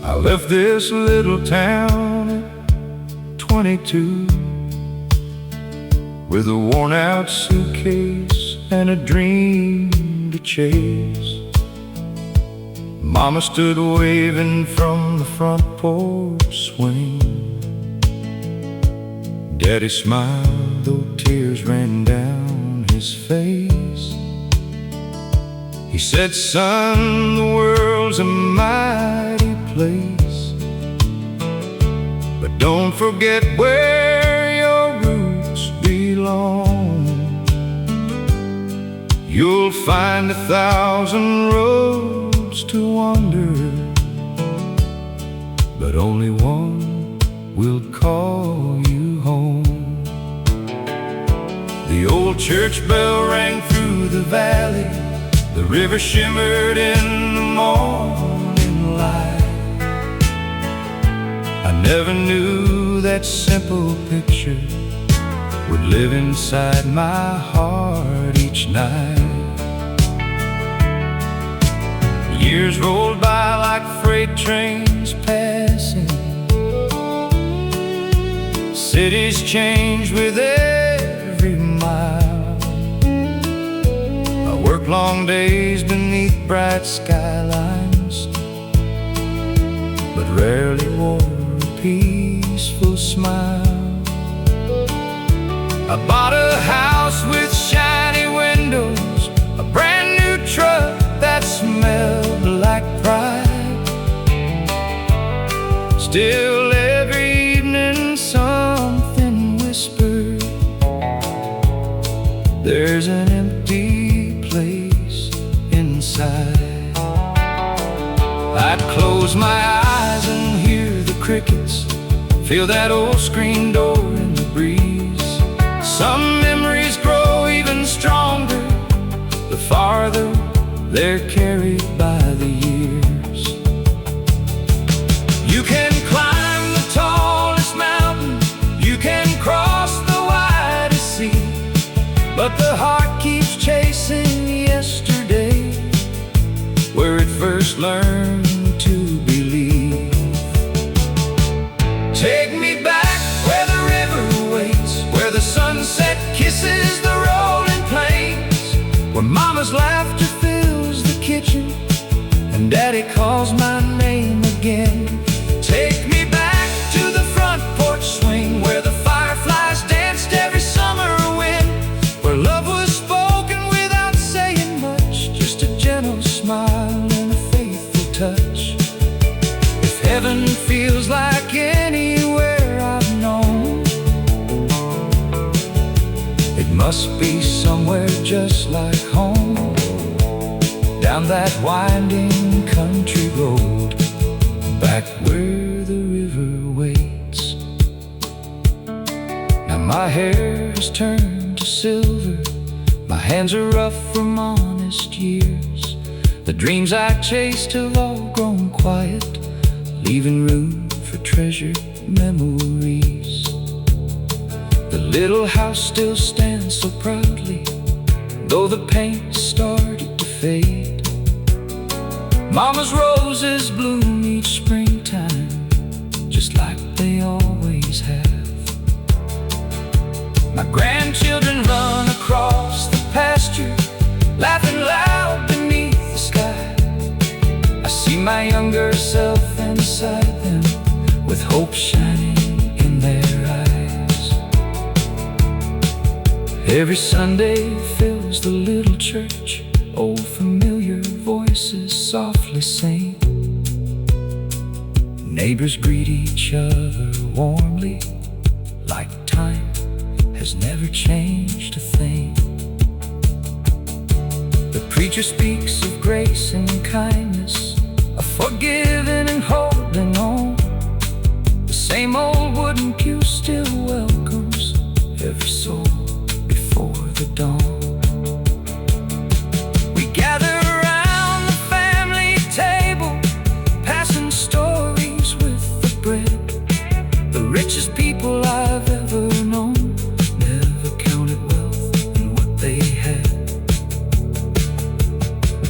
I left this little town at 22 with a worn-out suitcase and a dream to chase. Mama stood waving from the front porch swing. Daddy smiled, though tears ran down his face. He said, "Son, the world's a mighty place, but don't forget where your roots belong. You'll find 1,000 roads to wander, but only one will call you home." The old church bell rang through the valley, the river shimmered in the morning light. I never knew that simple picture would live inside my heart each night. Years rolled by like freight trains passing. Cities change with every mile. I work long days beneath bright skylines, but rarely wore a peaceful smile. I bought a house with shiny windows, a brand new truck that smelled like pride. Still every evening something whispered, "There's an empty place inside." I'd close my eyes and hear the crickets, feel that old screen door in the breeze. Some memories grow even stronger the farther they're carried by the years. You can climb the tallest mountain, you can cross the widest sea, but the heart keeps chasing yesterday, where it first learned to believe. Take me back where the river waits, where the sunset kisses the rolling plains, where Mama's laughter fills the kitchen and Daddy calls my name again. Take me back to the front porch swing, where the fireflies danced every summer wind, where love was spoken without saying much, just a gentle smile and a faithful touch. If heaven feels like anywhere I've known, it must be somewhere just like home, down that winding country road, back where the river waits. Now my hair has turned to silver, my hands are rough from honest years. The dreams I chased have all grown quiet, leaving room for treasured memories. The little house still stands so proudly, though the paint started to fade. Mama's roses bloom each springtime, just like they always have. My grandchildren run across the pasture, laughing loud beneath the sky. I see my younger self inside them, with hope shining in their eyes. Every Sunday fills the little church, old familiar voices softly sing. Neighbors greet each other warmly, like time has never changed a thing. The preacher speaks of grace and kindness, of forgiving and holding on. The same old wooden pew still welcomes every soul before the dawn. We gather around the family table, passing stories with the bread, richest people I've ever known never counted wealth and what they had.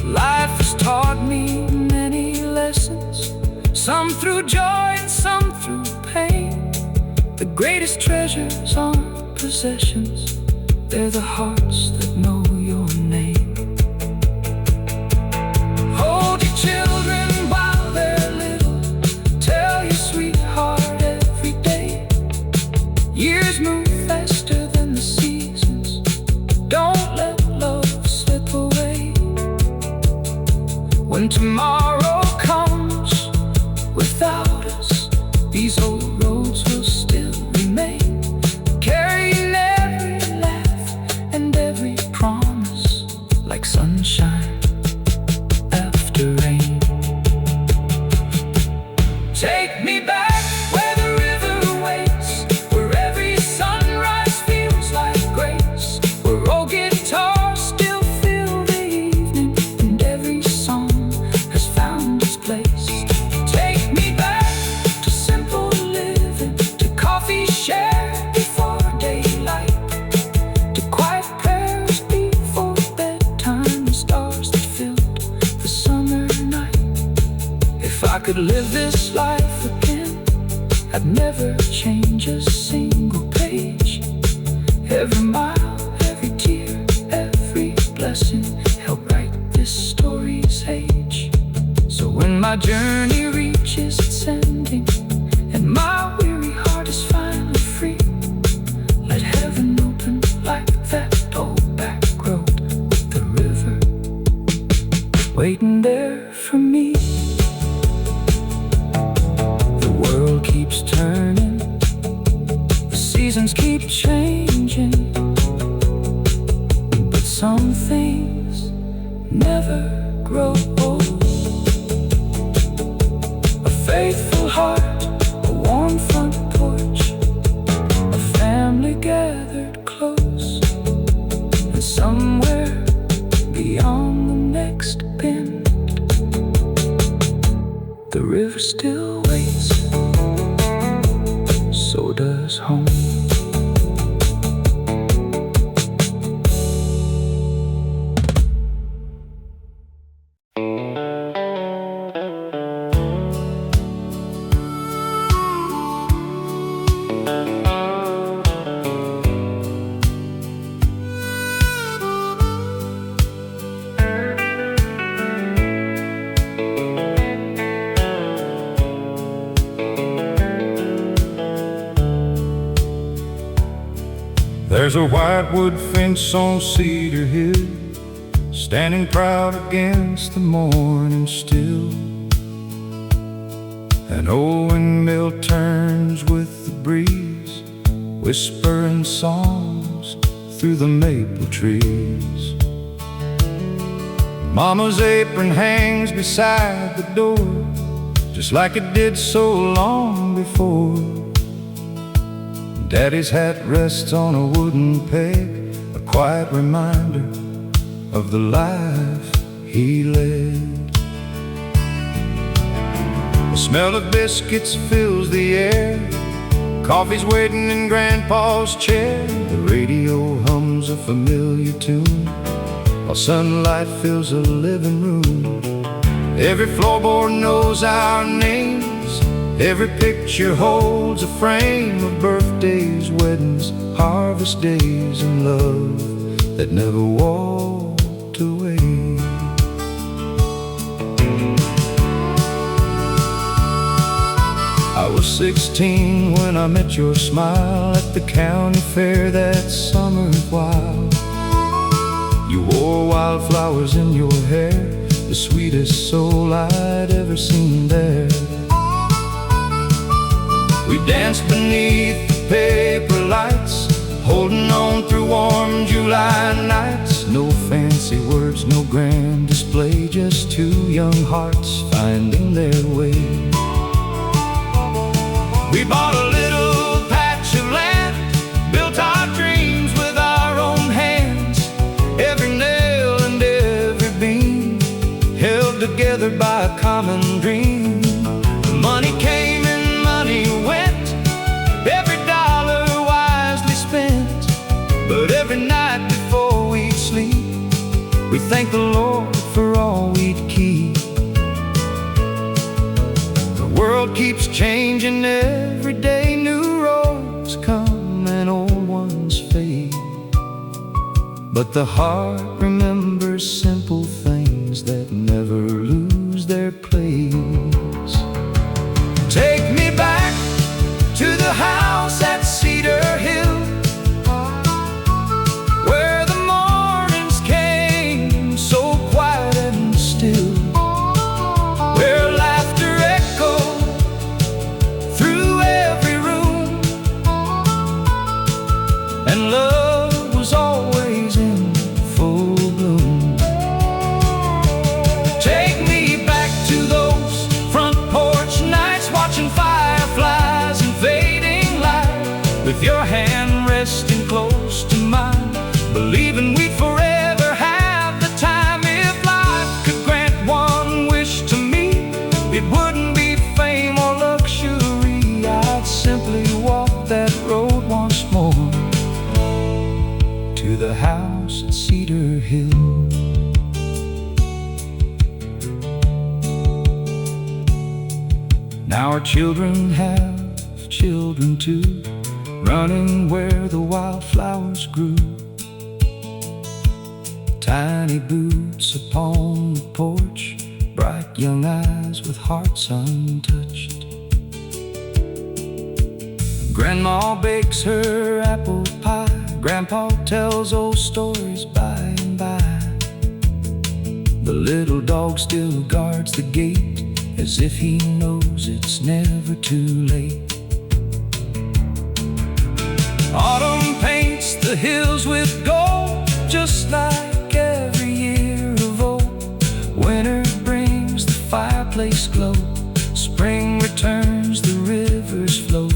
Life has taught me many lessons, some through joy and some through pain. The greatest treasures aren't possessions, they're the hearts that know your name. Hold your children while they're little, tell your sweetheart every day. Years move faster than the seasons, don't let love slip away. When tomorrow comes without us, these old roads will still remain, carrying every laugh and every promise like sunshine after rain. Take me back where the river waits, where every sunrise feels like grace, where old guitars still fill the evening and every song has found its place. Take me back to simple living, to coffee shared before daylight, to quiet prayers before bedtime, and stars that filled the summer night. If I could live this life again, I'd never change a single page. Every mile, every tear, every blessing help write this story's age. So when my journey reaches its ending and my weary heart is finally free, let heaven open like that old back road with the river waiting there for me. The world keeps turning, the seasons keep changing, but some things never grow old. A faithful heart, a warm front porch, a family gathered close, and somewhere beyond the next bend, the river still waits, so does home. There's a whitewood fence on Cedar Hill, standing proud against the morning still. An old windmill turns with the breeze, whispering songs through the maple trees. Mama's apron hangs beside the door, just like it did so long before. Daddy's hat rests on a wooden peg, a quiet reminder of the life he led. The smell of biscuits fills the air, coffee's waiting in Grandpa's chair. The radio hums a familiar tune, while sunlight fills a living room. Every floorboard knows our names, every picture holds a frame of birthdays, weddings, harvest days, and love that never walked away. I was 16 when I met your smile at the county fair that summer while. You wore wildflowers in your hair, the sweetest soul I'd ever seen there. We danced beneath the paper lights, holding on through warm July nights. No fancy words, no grand display, just two young hearts finding their way. We bought a little patch of land, built our dreams with our own hands. Every nail and every beam held together by a common dream. Money came and money went, thank the Lord for all we'd keep. The world keeps changing every day. New roads come and old ones fade, but the heart remembers simple things that never lose their place. Take me back to the house at Cedar Hill, where the mornings came so quiet and still, where laughter echoed through every room, and love was always in full bloom. Take me back to those front porch nights, watching fireflies and fading light, with your hand resting close to mine, believing we'd forever have the time. If life could grant one wish to me, it wouldn't be fame or luxury. I'd simply walk that road once more, to the house at Cedar Hill. Now our children have children too, running where the wildflowers grew. Tiny boots upon the porch, bright young eyes with hearts untouched. Grandma bakes her apple pie, Grandpa tells old stories by and by. The little dog still guards the gate, as if he knows it's never too late. Autumn paints the hills with gold, just like every year of old. Winter brings the fireplace glow, spring returns, the rivers flow.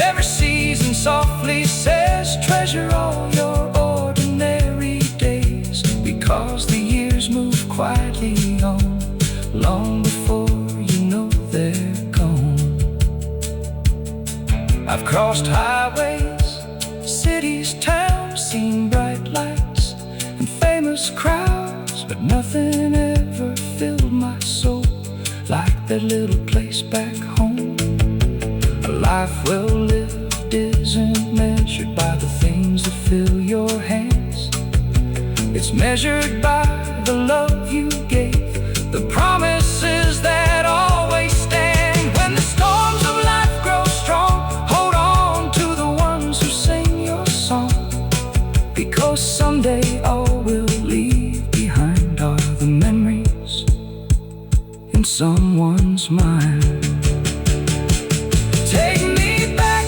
Every season softly says, treasure all your ordinary days, because the years move quietly on, long before you know they're gone. I've crossed highways, cities, towns, seen bright lights and famous crowds, but nothing ever filled my soul like that little place back home. A life well lived isn't measured by the things that fill your hands. It's measured by the love you gave, the promises that always stand. When the storms of life grow strong, hold on to the ones who sing your song, because someday all we'll leave behind are the memories in someone's mind. Take me back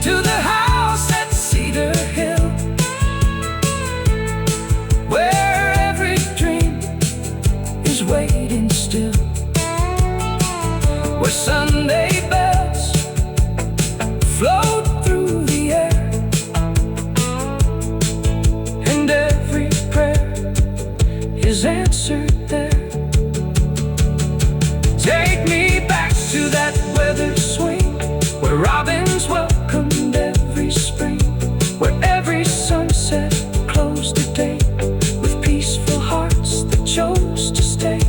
to the house at Cedar Hill, where every dream is waiting still, where Sunday bells float through the air, and every prayer is answered there. Take me back to that weathered swing, where robins welcomed every spring, where every sunset closed the day with peaceful hearts that chose to stay.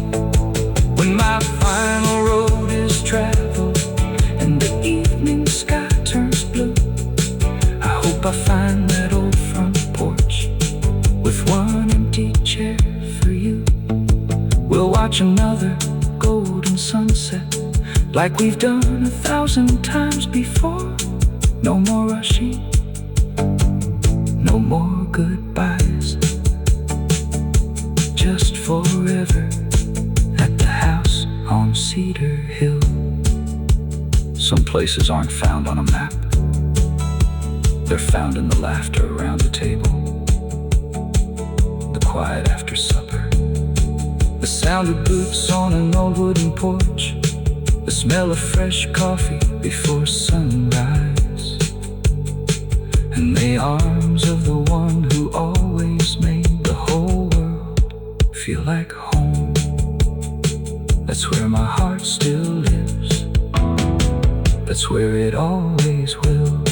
When my final road is traveled and the evening sky turns blue, I hope I find that old front porch with one empty chair for you. We'll watch another golden sunset like we've done 1,000 times before. No more rushing, no more goodbyes, just forever at the house on Cedar Hill. Some places aren't found on a map, they're found in the laughter around the table, the quiet after supper, the sound of boots on an old wooden porch, the smell of fresh coffee before sunrise, and the arms of the one who always made the whole world feel like home. That's where my heart still lives, that's where it always will.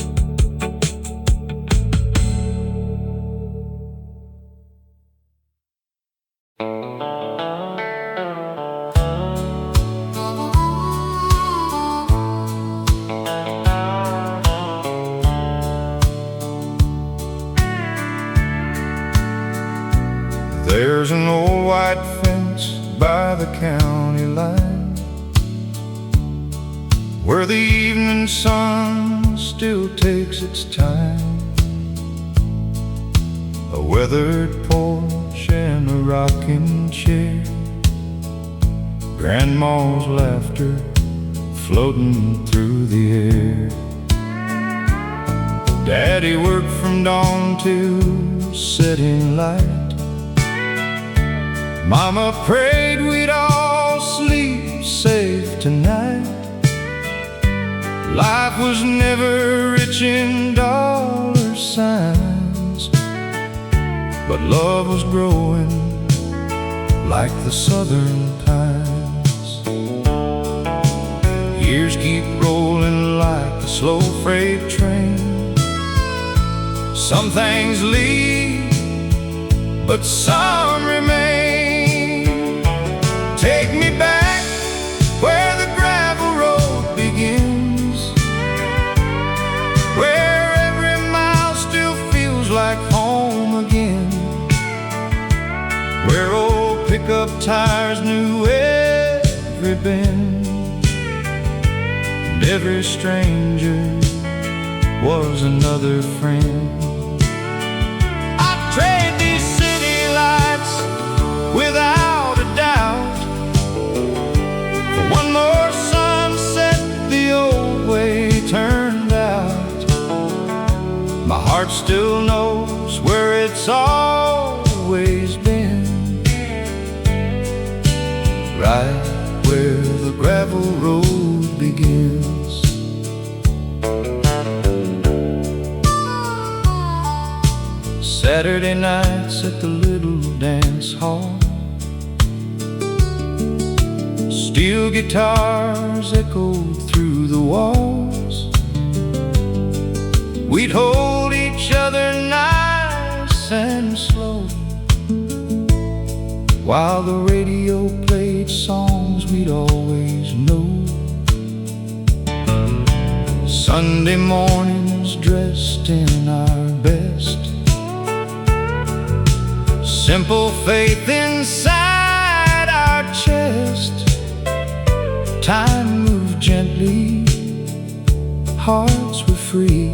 There's an old white fence by the county line, where the evening sun still takes its time. A weathered porch and a rocking chair, Grandma's laughter floating through the air. Daddy worked from dawn till setting light. Mama prayed we'd all sleep safe tonight. Life was never rich in dollar signs, but love was growing like the southern pines. Years keep rolling like a slow freight train. Some things leave, but some remain. Take me back where the gravel road begins, where every mile still feels like home again, where old pickup tires knew every bend, and every stranger was another friend. I'd trade these city lights without a doubt for one more sunset the old way turned out. My heart still knows where it's always been, right where the gravel road begins. Saturday nights at the little dance hall, steel guitars echoed through the walls. We'd hold each other nice and slow, while the radio played songs we'd always know. Sunday mornings dressed in our best, simple faith inside our chest. Time moved gently, hearts were free.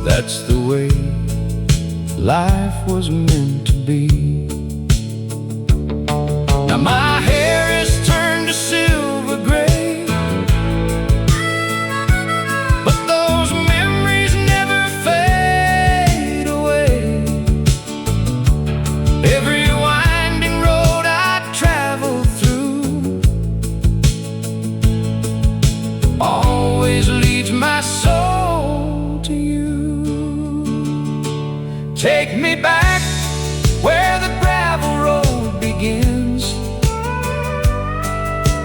That's the way life was meant to be. Now my hair is turned to silver gray, but those memories never fade away. Every winding road I travel through always leads my soul to you. Take me back where the gravel road begins,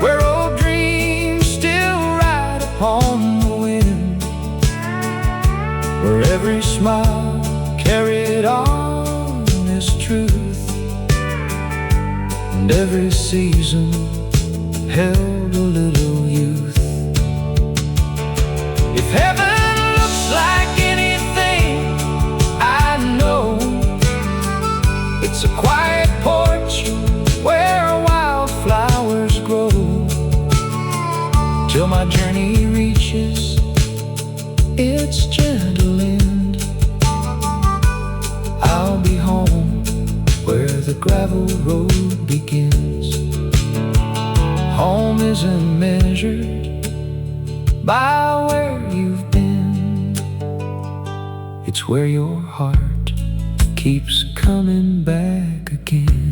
where old dreams still ride upon the wind, where every smile carried honest truth, and every season held a little youth. If heaven looks like anything I know, it's a quiet porch where wildflowers grow, till my journey reaches its gentle end. I'll be home where the gravel road begins. Home isn't measured by where you've been, it's where your heart keeps coming back again.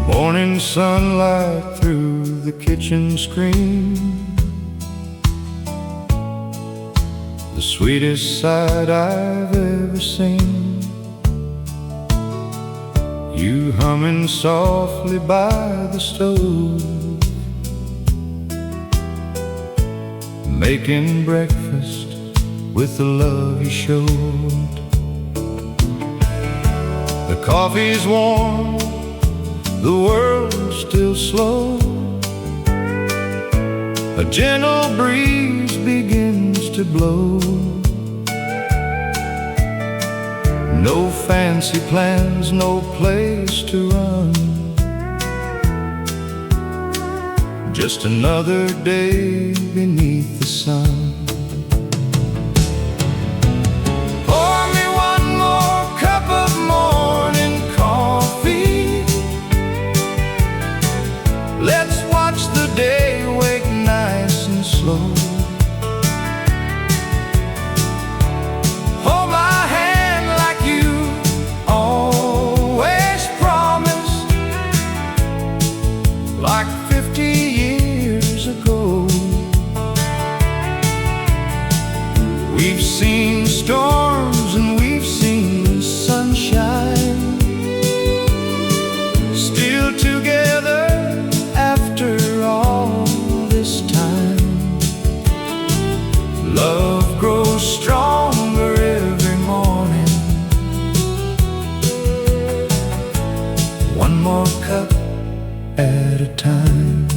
Morning sunlight through the kitchen screen, the sweetest sight I've ever seen. you humming softly by the stove, making breakfast with the love you showed. The coffee's warm, the world's still slow. A gentle breeze begins to blow. No fancy plans, no place to run. Just another day beneath the sun. Pour me one more cup of morning coffee. Let's watch the day wake nice and slow. Hold my hand like you always promised, like 50 years ago. We've seen storms and we've seen sunshine, still together after all this time. Love grows stronger every morning. One more cup at a time.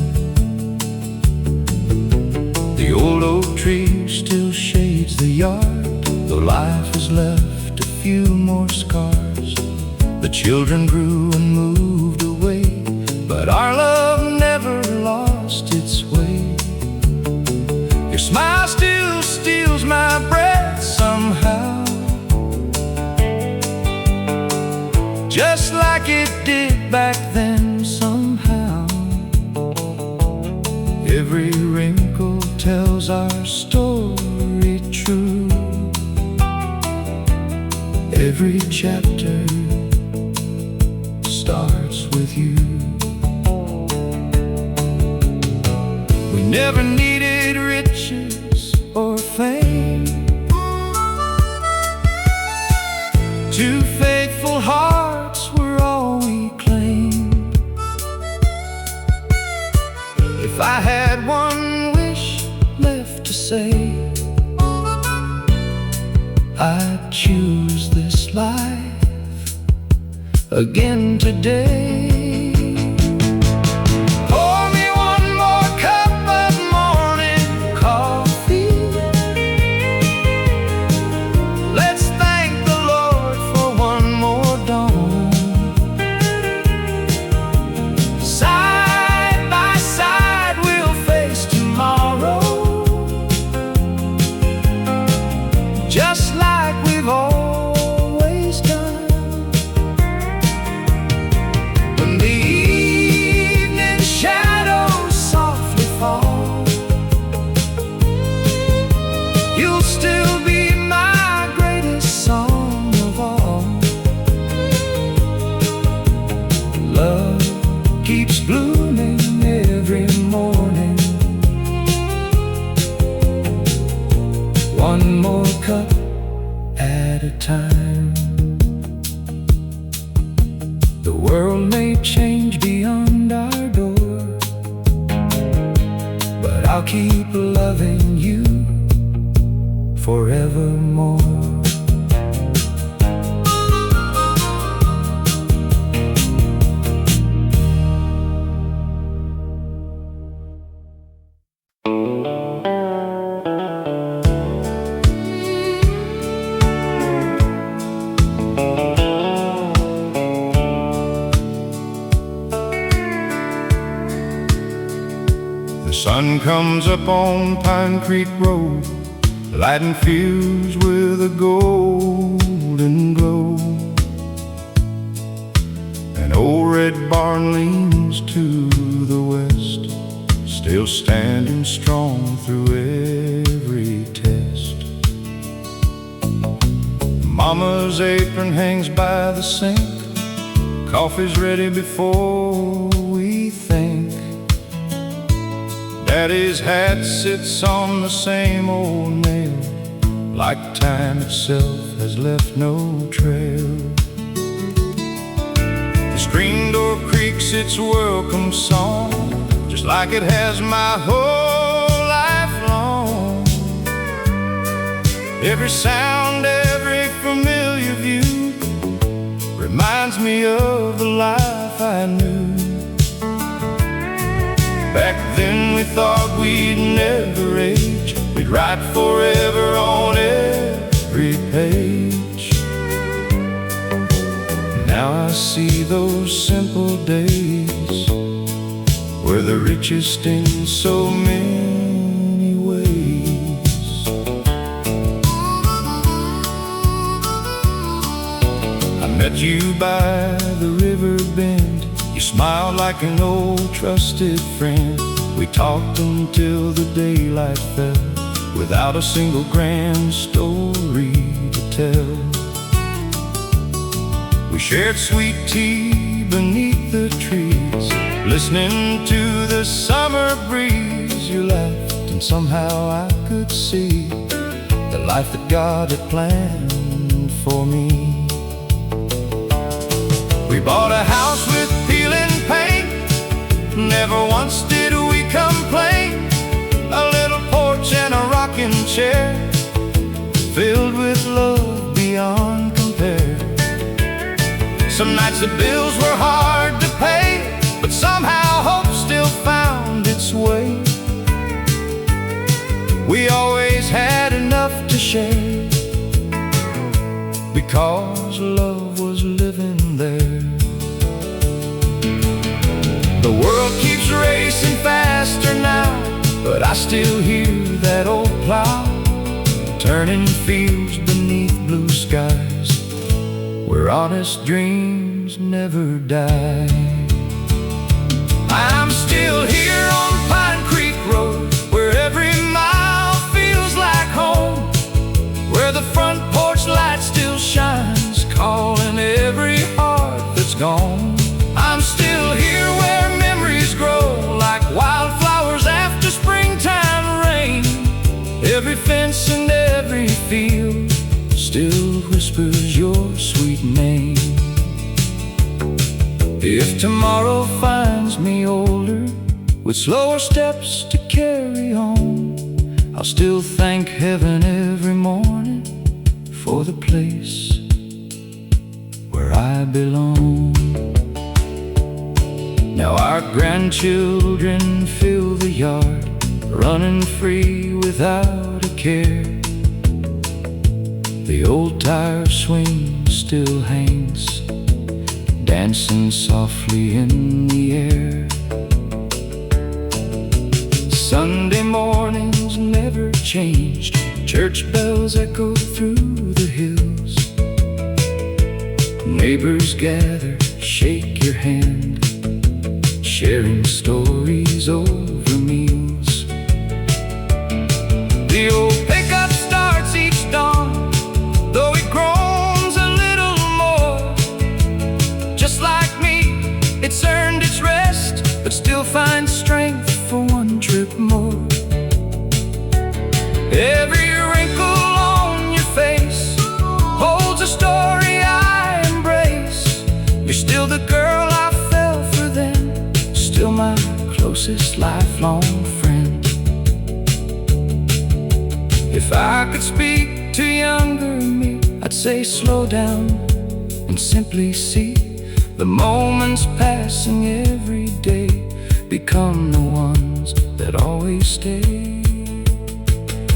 The old oak tree still shades the yard, though life has left a few more scars. The children grew and moved away, but our love never lost its way. Your smile still steals my breath somehow, just like it did back then somehow. Every wrinkle tells our story true. Every chapter starts with you. We never needed riches or fame. Two faithful hearts were all we claimed. If I had one wish left to say, I'd choose this life again today. Pour me one more cup of morning coffee. Let's thank the Lord for one more dawn. Side by side we'll face tomorrow, just like we've always done. When the evening shadows softly fall, you'll still be my greatest song of all. Love keeps blooming every morning. One more cup at a time. The world may change beyond our door, but I'll keep loving you forevermore. The sun comes up on Pine Creek Road, lighting fields with a golden glow. An old red barn leans to the west, still standing strong through every test. Mama's apron hangs by the sink, coffee's ready before we think. Daddy's hat sits on the same old nail, like time itself has left no trail. The Green Door creaks its welcome song, just like it has my whole life long. Every sound, every familiar view reminds me of the life I knew. Back then we thought we'd never age, we'd write forever on every page. Now I see those simple days were the richest in so many ways. I met you by the river bend. You smiled like an old trusted friend. We talked until the daylight fell, without a single grand story to tell. We shared sweet tea beneath the trees, listening to the summer breeze. You laughed and somehow I could see the life that God had planned for me. We bought a house with peeling paint, never once did we complain. A little porch and a rocking chair, filled with love beyond compare. Some nights the bills were hard to pay, but somehow hope still found its way. We always had enough to share, because love was living there. The world keeps racing faster now, but I still hear that old plow turning fields beneath blue skies, where honest dreams never die. I'm still here on Pine Creek Road, where every mile feels like home, where the front porch light still shines, calling every heart that's gone. I'm still here where memories grow like wildflowers after springtime rain. Every fence and every field still whispers your sweet name. If tomorrow finds me older, with slower steps to carry on, I'll still thank heaven every morning for the place where I belong. Now our grandchildren fill the yard, running free without a care. The old tire swing still hangs, dancing softly in the air. Sunday mornings never changed, church bells echo through the hills. Neighbors gather, shake your hand, sharing stories over meals. The old pickup starts each dawn, though it groans a little more. Just like me, it's earned its rest, but still finds strength for one trip more. Every wrinkle on your face holds a story I embrace. You're still the girl I fell for then, still my closest lifelong friend. If I could speak to younger me, I'd say slow down and simply see the moments passing every day become the ones that always stay.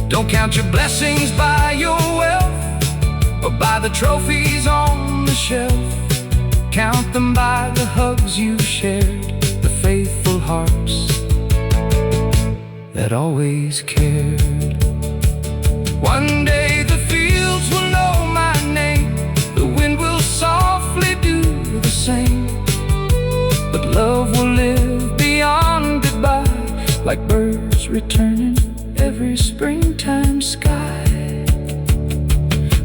Don't count your blessings by your wealth or by the trophies on the shelf. Count them by the hugs you shared, the faithful hearts that always cared. One day the fields will know my name, the wind will softly do the same, but love will live beyond goodbye, like birds returning every springtime sky.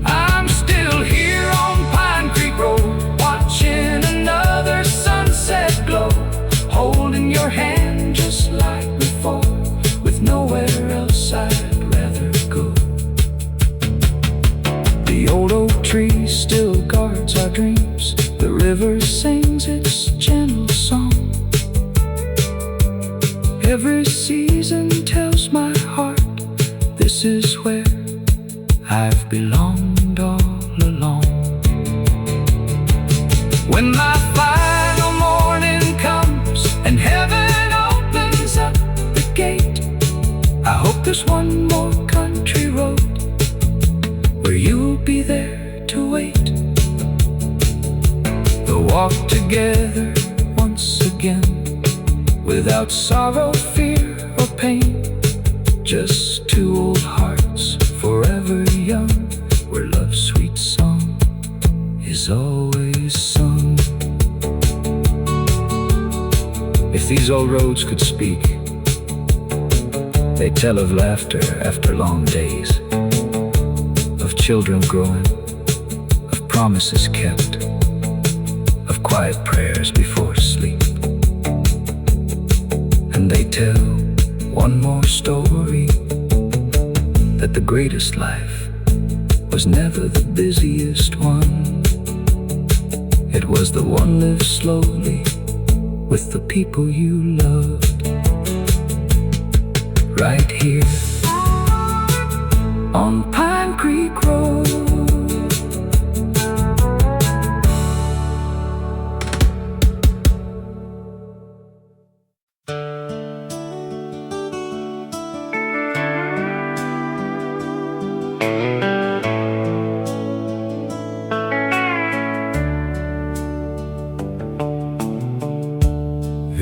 I'm still here on Pine Creek Road, watching another sunset glow, holding your hand just like before, with nowhere else I'd rather go. The old oak tree still guards our dreams, the river sings its Every season tells my heart this is where I've belonged all along. When my final morning comes and heaven opens up the gate, I hope there's one more country road where you'll be there to wait. We'll walk together once again, without sorrow, fear, or pain. Just two old hearts forever young, where love's sweet song is always sung. If these old roads could speak, they'd tell of laughter after long days, of children growing, of promises kept, of quiet prayers before sleep. And they tell one more story, that the greatest life was never the busiest one. It was the one lived slowly with the people you loved. Right here on Pine Creek Road.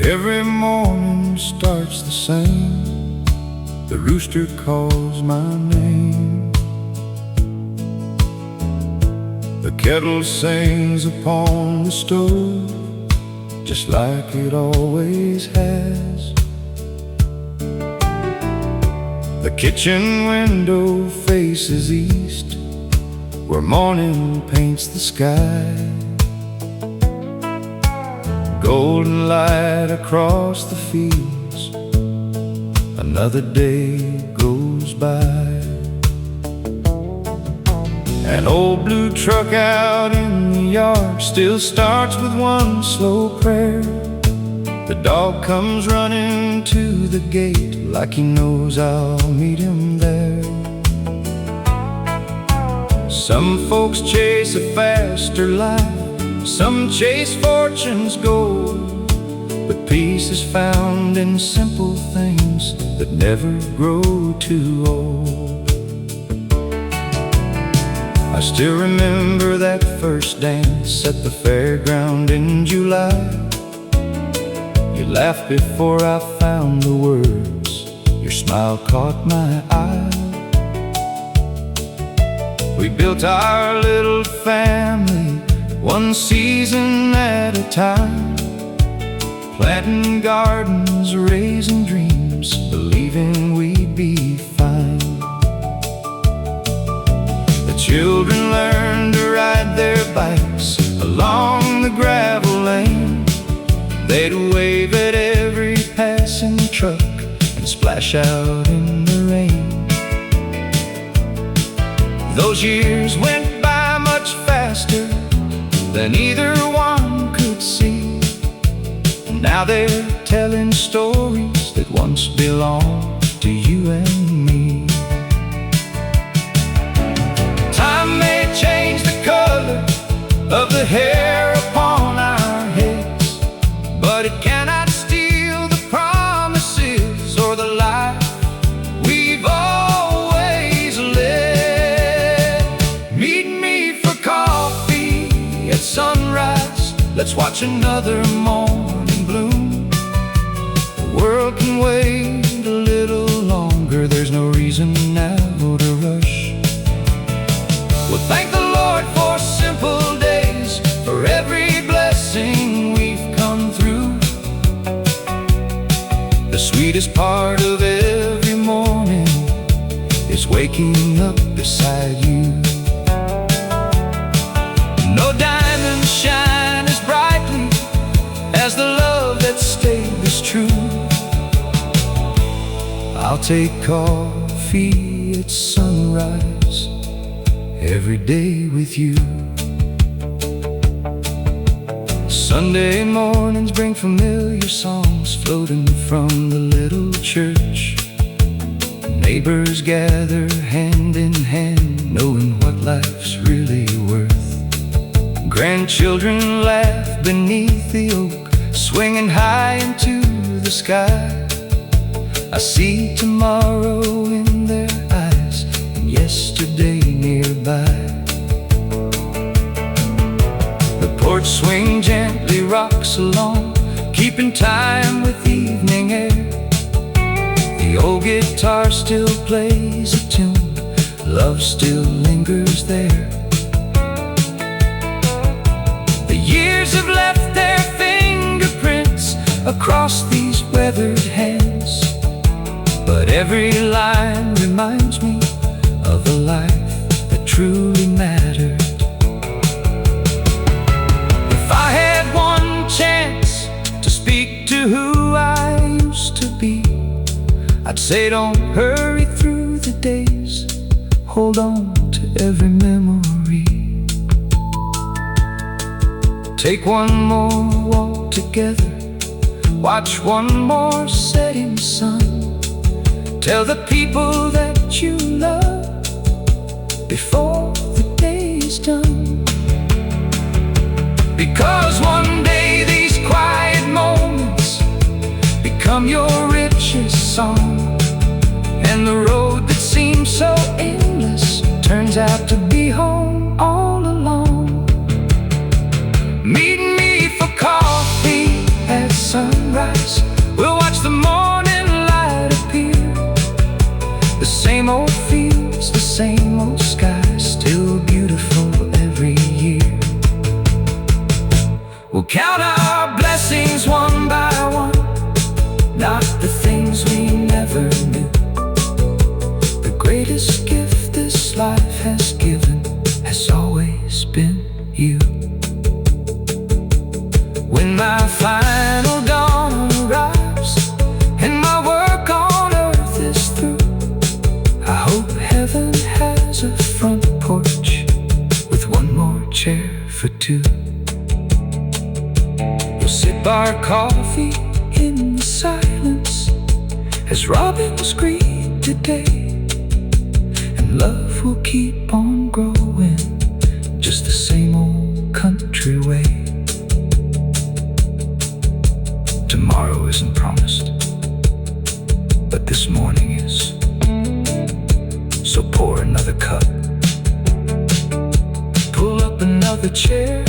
Every morning starts the same. The rooster calls my name. The kettle sings upon the stove, just like it always has. The kitchen window faces east, where morning paints the sky. Golden light across the fields, another day goes by. An old blue truck out in the yard still starts with one slow prayer. The dog comes running to the gate like he knows I'll meet him there. Some folks chase a faster life, some chase fortune's gold, but peace is found in simple things that never grow too old. I still remember that first dance at the fairground in July. You laughed before I found the words, your smile caught my eye. We built our little family, one season at a time, planting gardens, raising dreams, believing we'd be fine. The children learned to ride their bikes along the gravel lane. They'd wave at every passing truck and splash out in the rain. Those years went by much faster than either one could see. Now they're telling stories that once belonged to you and me. Time may change the color of the hair upon our heads, but it cannot steal the promises or the life we've always led. Meet me for coffee at sunrise, let's watch another morning bloom. The world can wait a little longer, there's no reason now to rush. We'll thank the Lord for simple days, for every blessing we've come through. The sweetest part of every morning is waking up beside you. No diamonds shine as brightly as the love that stays true. I'll take coffee at sunrise every day with you. Sunday mornings bring familiar songs floating from the little church. Neighbors gather hand in hand, knowing what life's really worth. Grandchildren laugh beneath the oak, swinging high into the sky. I see tomorrow in their eyes and yesterday nearby. The porch swing gently rocks along, keeping time with evening air. The old guitar still plays a tune, love still lingers there. The years have left their fingerprints across these weathered hands, but every line reminds me of a life that truly mattered. If I had one chance to speak to who I used to be, I'd say don't hurry through the days, hold on to every memory. Take one more walk together, watch one more setting sun. Tell the people that you love before the day's done. Because one day these quiet moments become your richest song, and the road that seems so endless turns out to be home all along. Meet me for coffee at sunrise, we'll watch the morning light appear. The same old fields, the same old sky, still beautiful every year. We'll count our blessings one by one, not the things we never knew. The greatest gift this life has given has always been you. When my final dawn arrives and my work on earth is through, I hope heaven has a front porch with one more chair for two. We'll sip our coffee in the silence as robins greet the day, and love will keep on growing just the same old country way. Tomorrow isn't promised, but this morning is. So pour another cup, pull up another chair,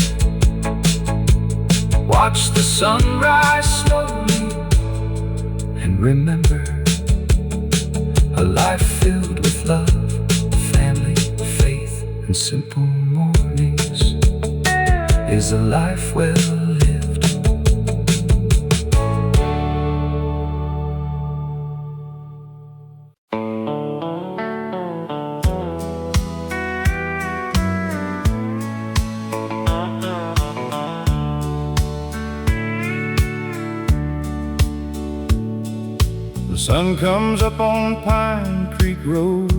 watch the sunrise slowly, and remember, a life filled with love, family, faith, and simple mornings is a life well lived. The sun comes up on Pine Creek Road,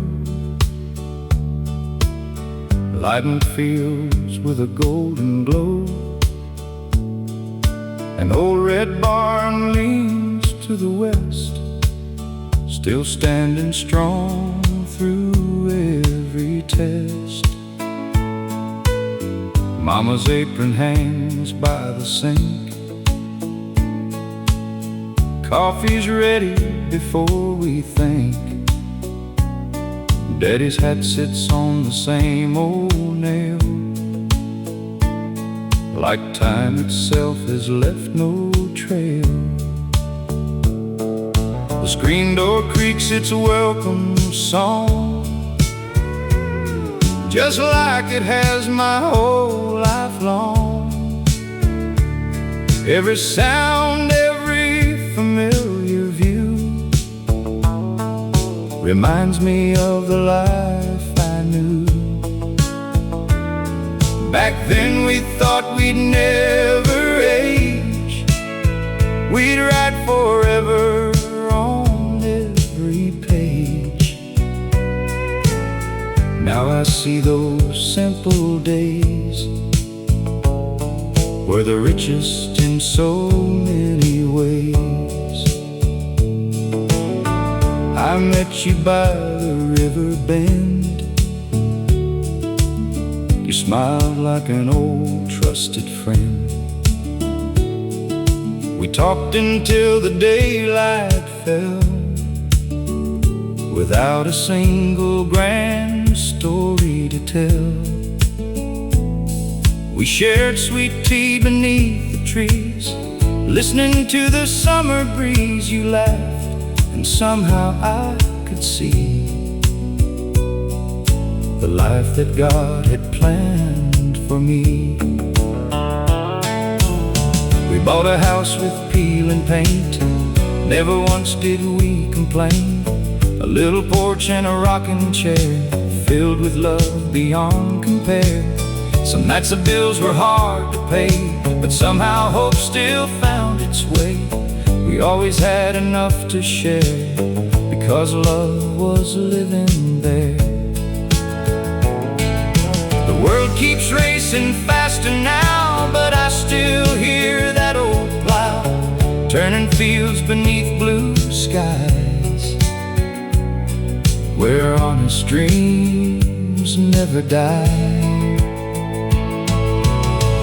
lighting fields with a golden glow. An old red barn leans to the west, still standing strong through every test. Mama's apron hangs by the sink, coffee's ready before we think. Daddy's hat sits on the same old nail, like time itself has left no trail. The screen door creaks its welcome song, just like it has my whole life long. Every sound, every familiar view reminds me of the life I knew. Back then we thought we'd never age, we'd write forever on every page. Now I see those simple days we're the richest in so many ways. I met you by the river bend. You smiled like an old trusted friend. We talked until the daylight fell, without a single grand story to tell. We shared sweet tea beneath the trees, listening to the summer breeze. You laughed, and somehow I could see the life that God had planned for me. We bought a house with peel and paint, never once did we complain. A little porch and a rocking chair, filled with love beyond compare. Some nights the bills were hard to pay, but somehow hope still found its way. We always had enough to share, because love was living there. The world keeps racing faster now, but I still hear that old plow turning fields beneath blue skies, where honest dreams never die.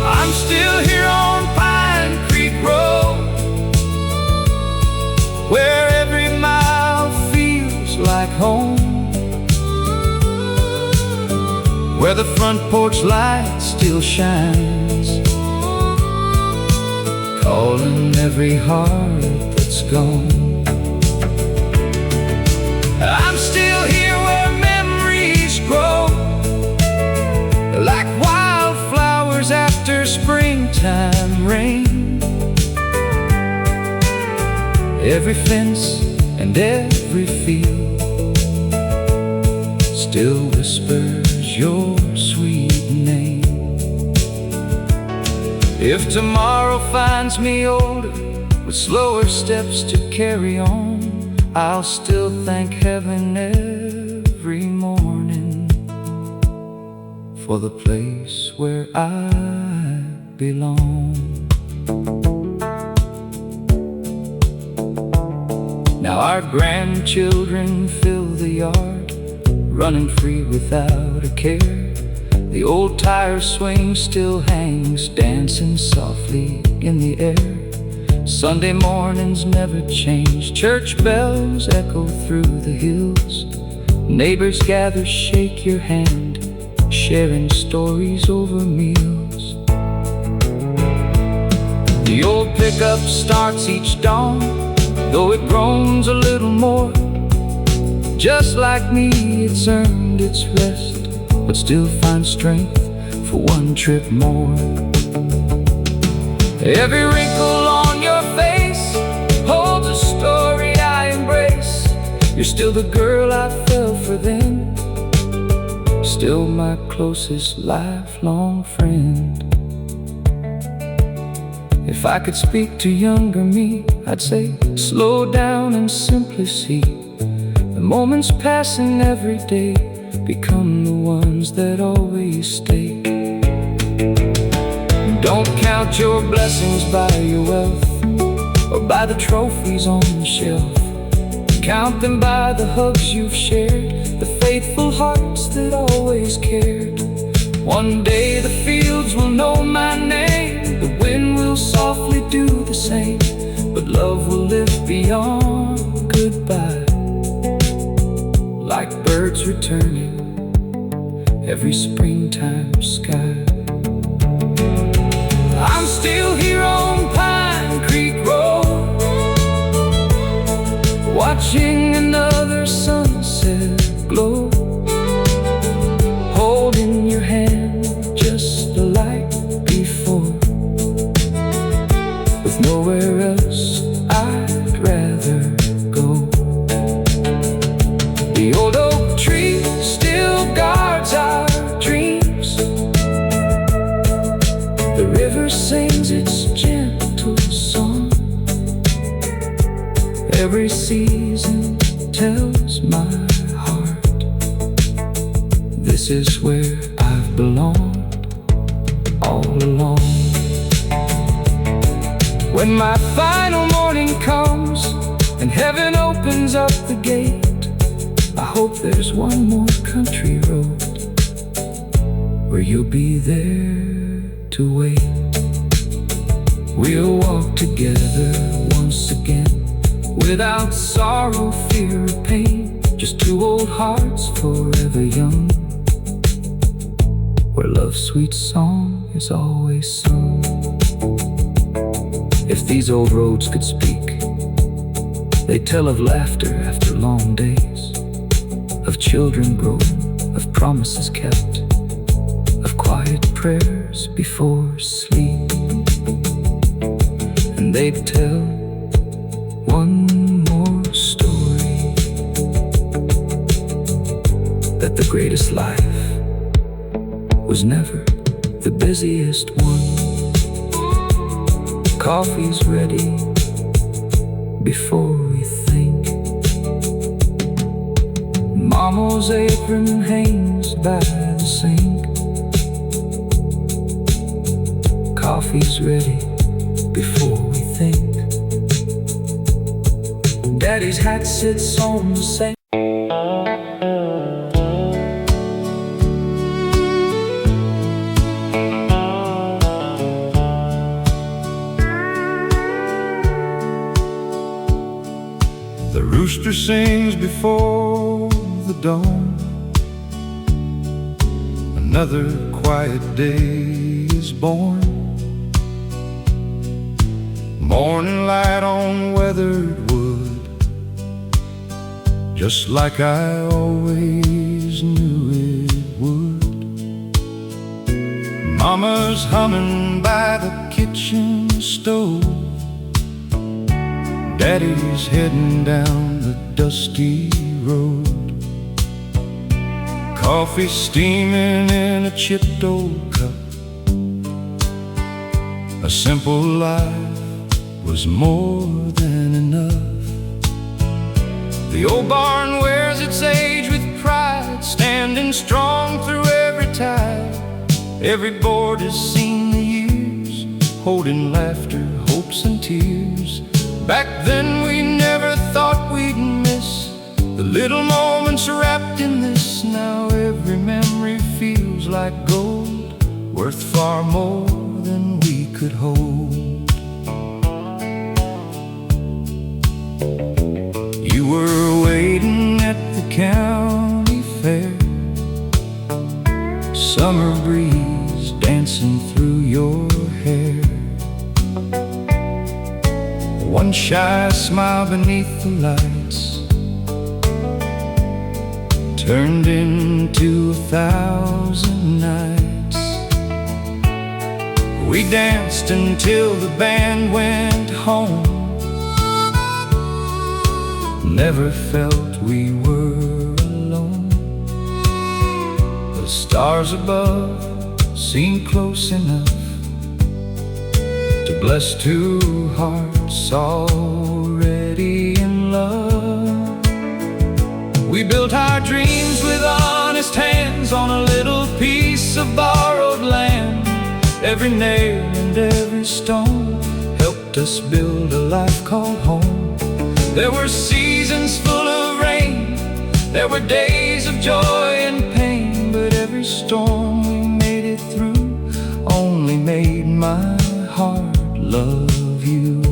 I'm still here on Pine Creek Road, where every mile feels like home, where the front porch light still shines, calling every heart that's gone. I'm still here where memories grow, like wildflowers after springtime rain. Every fence and every field still whispers your sweet name. If tomorrow finds me older, with slower steps to carry on, I'll still thank heaven every morning for the place where I belong. Now our grandchildren fill the yard, running free without a care. The old tire swing still hangs, dancing softly in the air. Sunday mornings never change, church bells echo through the hills. Neighbors gather, shake your hand, sharing stories over meals. The old pickup starts each dawn, though it groans a little more. Just like me, it's earned its rest, but still finds strength for one trip more. Every wrinkle on your face holds a story I embrace. You're still the girl I fell for then, still my closest lifelong friend. If I could speak to younger me, I'd say, slow down and simply see the moments passing every day become the ones that always stay. Don't count your blessings by your wealth, or by the trophies on the shelf. Count them by the hugs you've shared, the faithful hearts that always cared. One day the fields will know my name, the wind will softly do the same, but love will live beyond goodbye, like birds returning every springtime sky. I'm still here on Pine Creek Road, watching another sunset glow, holding your hand just like before, with nowhere else I'd rather go. The old oak tree still guards our dreams, the river sings its gentle song. Every season tells my heart, this is where I've belonged all along. When my final morning comes and heaven opens up the gate, I hope there's one more country road where you'll be there to wait. We'll walk together once again, without sorrow, fear, or pain. Just two old hearts forever young, where love's sweet song is always sung. If these old roads could speak, they'd tell of laughter after long days, of children grown, of promises kept, of quiet prayers before sleep. And they'd tell one more story, that the greatest life was never the busiest one. Coffee's ready before we think. Mama's apron hangs by the sink. Coffee's ready before we think. Daddy's hat sits on the same. The rooster sings before the dawn. Another quiet day is born. Morning light on weathered wood, just like I always knew it would. Mama's humming by the kitchen stove. Daddy's heading down the dusty road. Coffee steaming in a chipped old cup. A simple life was more than enough. The old barn wears its age with pride, standing strong through every tide. Every board has seen the years, holding laughter, hopes and tears. Back then we never thought we'd miss the little moments wrapped in this. Now every memory feels like gold, worth far more than we could hold. You were waiting at the county fair, summer breeze dancing through your hair. One shy smile beneath the lights turned into 1,000 nights. We danced until the band went home. Never felt we were alone. The stars above seemed close enough to bless two hearts already in love. We built our dreams with honest hands on a little piece of borrowed land. Every nail and every stone helped us build a life called home. There were seasons full of rain, there were days of joy and pain, but every storm we made it through only made my heart love you.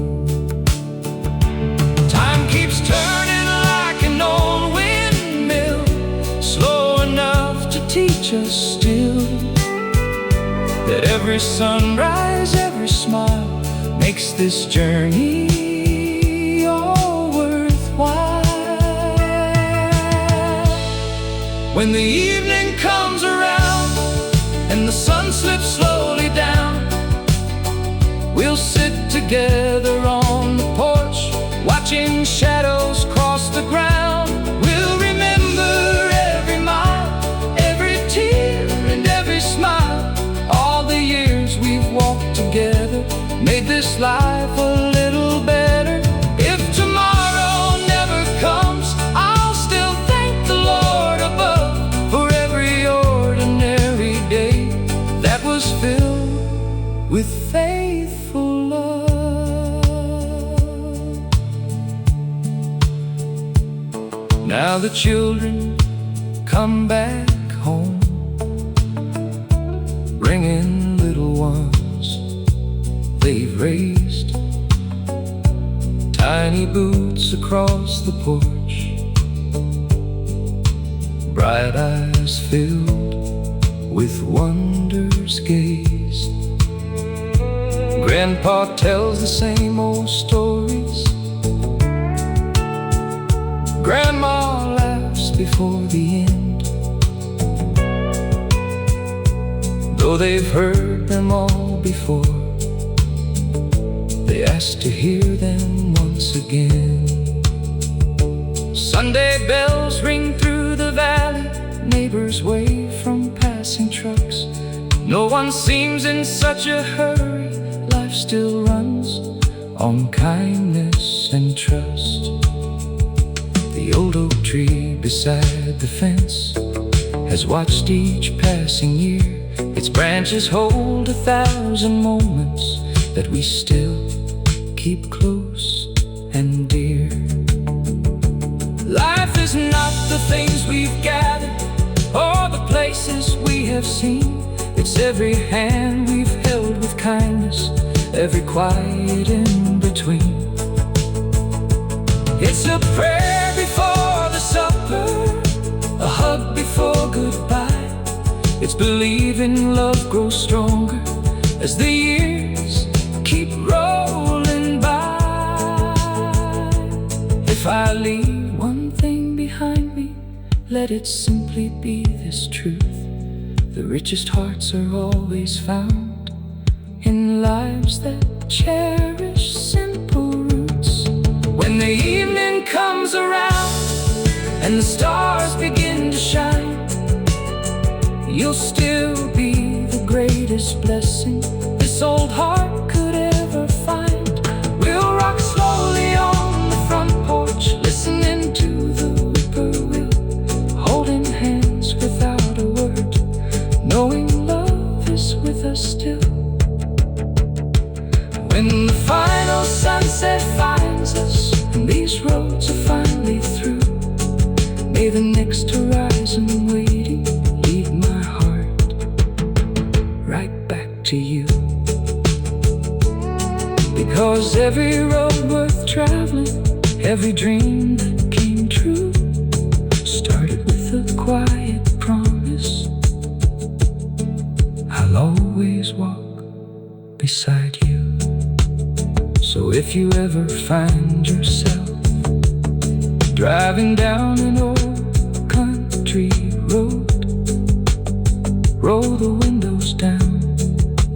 Time keeps turning like an old windmill, slow enough to teach us still that every sunrise, every smile makes this journey all worthwhile. When the evening comes around and the sun slips slowly down, we'll sit together on the porch, watching shadows cross the ground. We'll remember every mile, every tear and every smile. All the years we've walked together made this life a little better. If tomorrow never comes, I'll still thank the Lord above for every ordinary day that was filled with faithful love. Now the children come back home, bringing little ones they've raised. Tiny boots across the porch, bright eyes filled with wonder's gaze. Grandpa tells the same old stories, Grandma laughs before the end. Though they've heard them all before, they ask to hear them once again. Sunday bells ring through the valley, neighbors wave from passing trucks. No one seems in such a hurry, life still runs on kindness and trust. The old oak tree beside the fence has watched each passing year. Its branches hold 1,000 moments that we still keep close and dear. Life is not the things we've gathered or the places we have seen. It's every hand we've held with kindness, every quiet in between. It's a prayer before the supper, a hug before goodbye. It's believing love grows stronger as the years keep rolling by. If I leave one thing behind me, let it simply be this truth: the richest hearts are always found in lives that cherish simple roots. When the evening comes around and the stars begin to shine, you'll still be the greatest blessing this old heart could ever find. We'll rock slowly on the front porch, listening to the whippoorwill, holding hands without a word, knowing love is with us still. When the final sunset finds us and these roads are finally through, may the next horizon waiting lead my heart right back to you. Because every road worth traveling, every dream that came true, started with a quiet promise: I'll always walk beside you. So if you ever find yourself driving down an old country road, roll the windows down,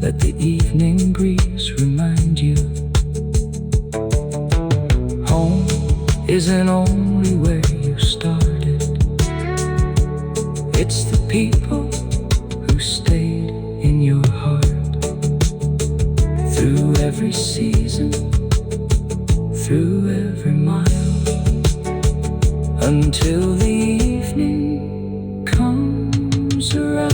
let the evening breeze remind you home isn't only where you started, it's the people who stayed in your heart through every season, through every mile, until the evening comes around.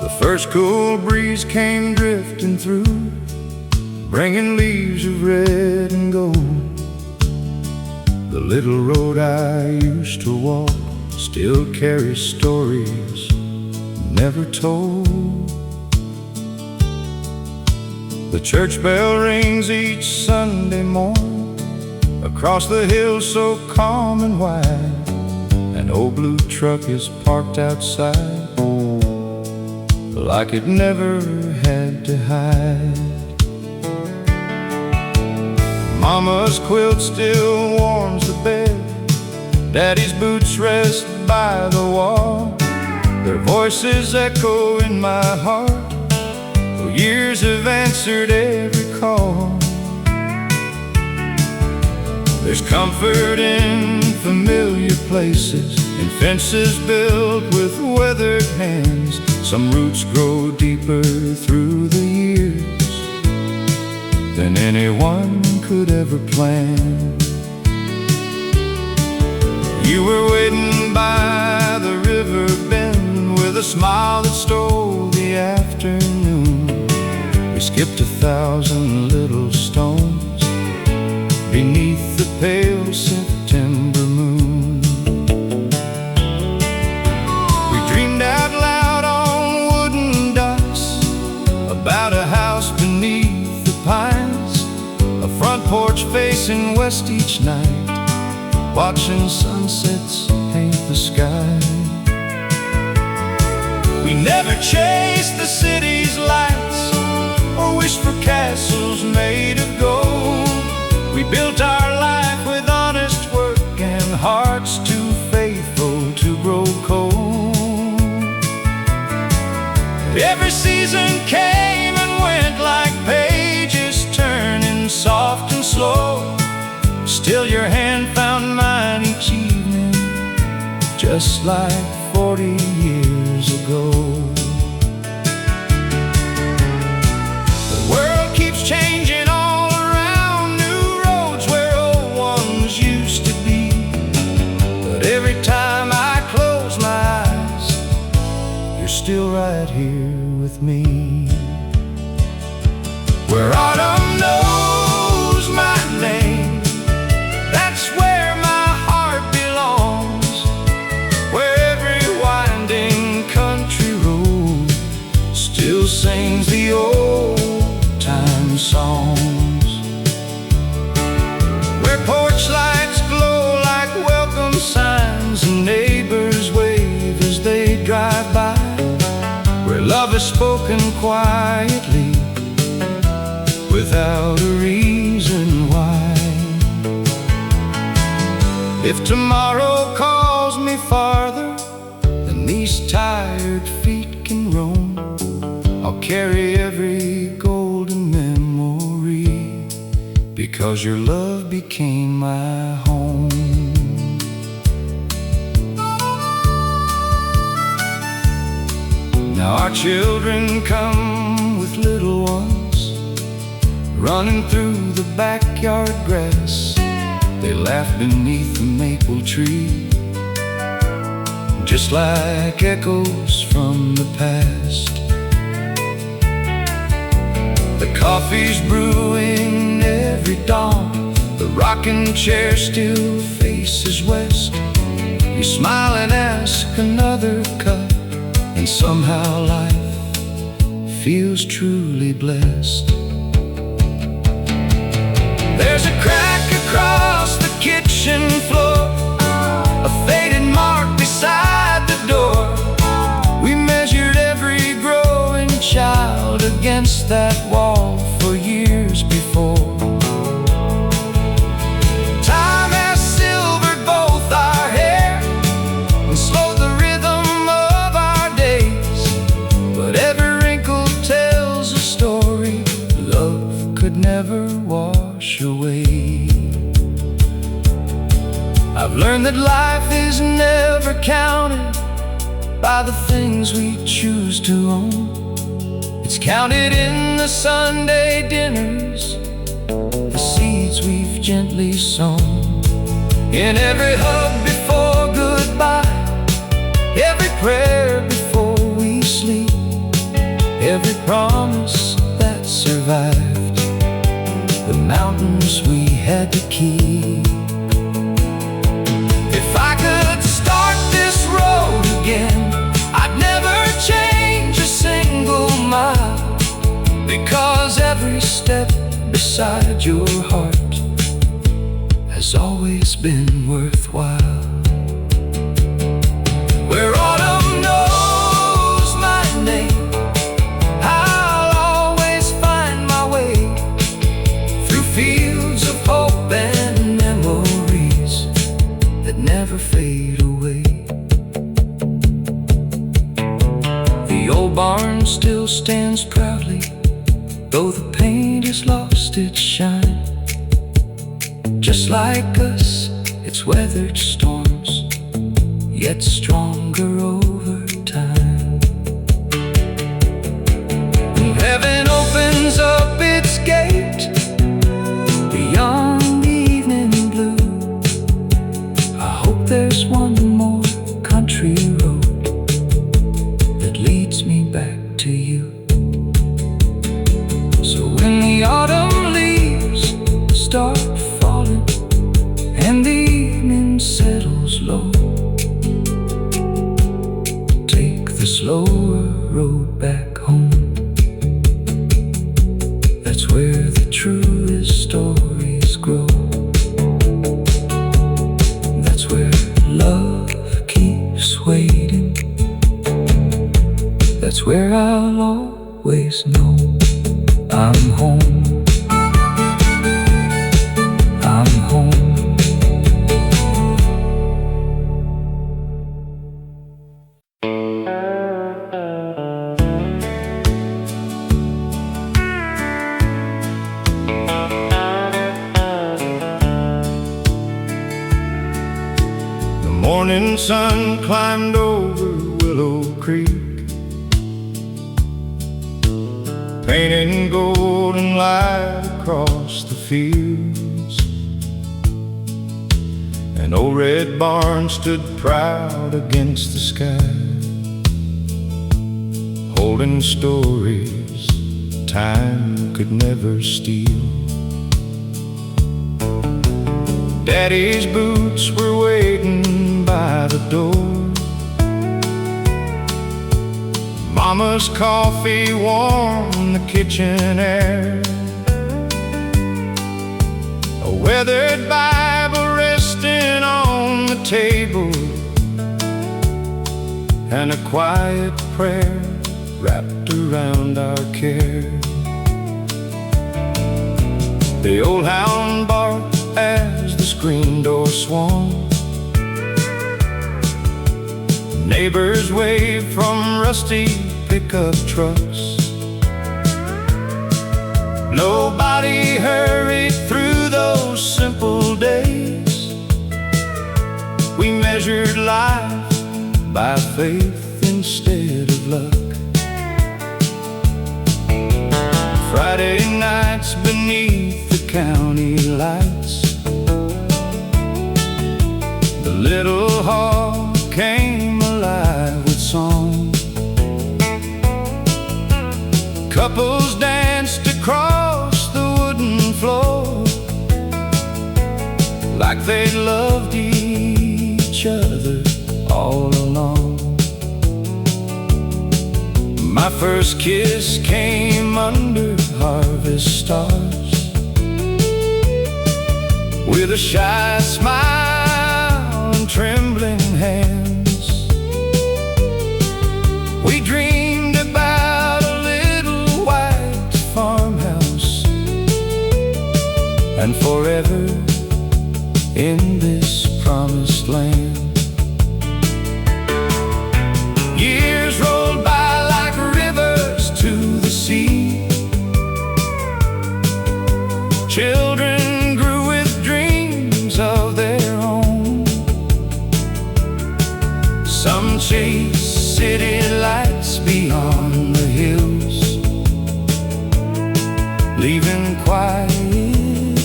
The first cool breeze came drifting through, bringing leaves of red and gold. The little road I used to walk still carries stories never told. The church bell rings each Sunday morn, across the hill so calm and wide. An old blue truck is parked outside, like it never had to hide. Mama's quilt still warms the bed, Daddy's boots rest by the wall. Their voices echo in my heart, though years have answered every call. There's comfort in familiar places, in fences built with weathered hands. Some roots grow deeper through the years, than anyone could ever plan. You were waiting by the river bend with a smile that stole the afternoon. We skipped 1,000 little stones beneath the pale September moon. We dreamed out loud on wooden docks about a house beneath the pines, a front porch facing west each night, watching sunsets paint the sky. We never chased the city's lights or wished for castles made of gold. We built our life with honest work and hearts too faithful to grow cold. Every season came and went like pages turning soft and slow. Still your hand found mine each evening, just like 40 years ago. The world keeps changing all around, new roads where old ones used to be. But every time I close my eyes, you're still right here with me. Where autumn knows my name, that's where my heart belongs. Where every winding country road still sings the old-time songs. Where porch lights glow like welcome signs and neighbors wave as they drive by. Where love is spoken quietly without a reason why. If tomorrow calls me farther than these tired feet can roam, I'll carry every golden memory, because your love became my home. Now our children come with little ones running through the backyard grass. They laugh beneath the maple tree, just like echoes from the past. The coffee's brewing every dawn, the rocking chair still faces west. You smile and ask another cup, and somehow life feels truly blessed. There's a crack across the kitchen floor, a faded mark beside the door. We measured every growing child against that wall for years before. Time has silvered both our hair and slowed the rhythm of our days, but every wrinkle tells a story love could never wash away. I've learned that life is never counted by the things we choose to own. It's counted in the Sunday dinners, the seeds we've gently sown. In every hug before goodbye, every prayer before we sleep, every promise that survived the mountains we had to keep. If I could start this road again, I'd never change a single mile, because every step beside your heart has always been worthwhile. Where autumn knows my name, I'll always find my way through fields of hope and memories that never fade away. The old barn still stands proudly, though the paint has lost its shine. Just like us, it's weathered storms, yet stronger over time. When heaven opens up its gate slower road back home. That's where the truest stories grow. That's where love keeps waiting. That's where I'll always know I'm home. I'm home. The morning sun climbed over Willow Creek, painting golden light across the fields. An old red barn stood proud against the sky, holding stories time could never steal. Daddy's boots were waiting by the door, Mama's coffee warmed the kitchen air. A weathered Bible resting on the table, and a quiet prayer wrapped around our care. The old hound barked as the screen door swung. Neighbors waved from rusty pickup trucks. Nobody hurried through those simple days. We measured life by faith instead of luck. Friday nights beneath the county lights, the little hall came alive with song. Couples danced across the wooden floor like they loved each other all along. My first kiss came under harvest stars, with a shy smile and trembling hands. We dreamed about a little white farmhouse, and forever in this promised land. Years rolled by like rivers to the sea. Children grew with dreams of their own. Some chased city lights beyond the hills, leaving quiet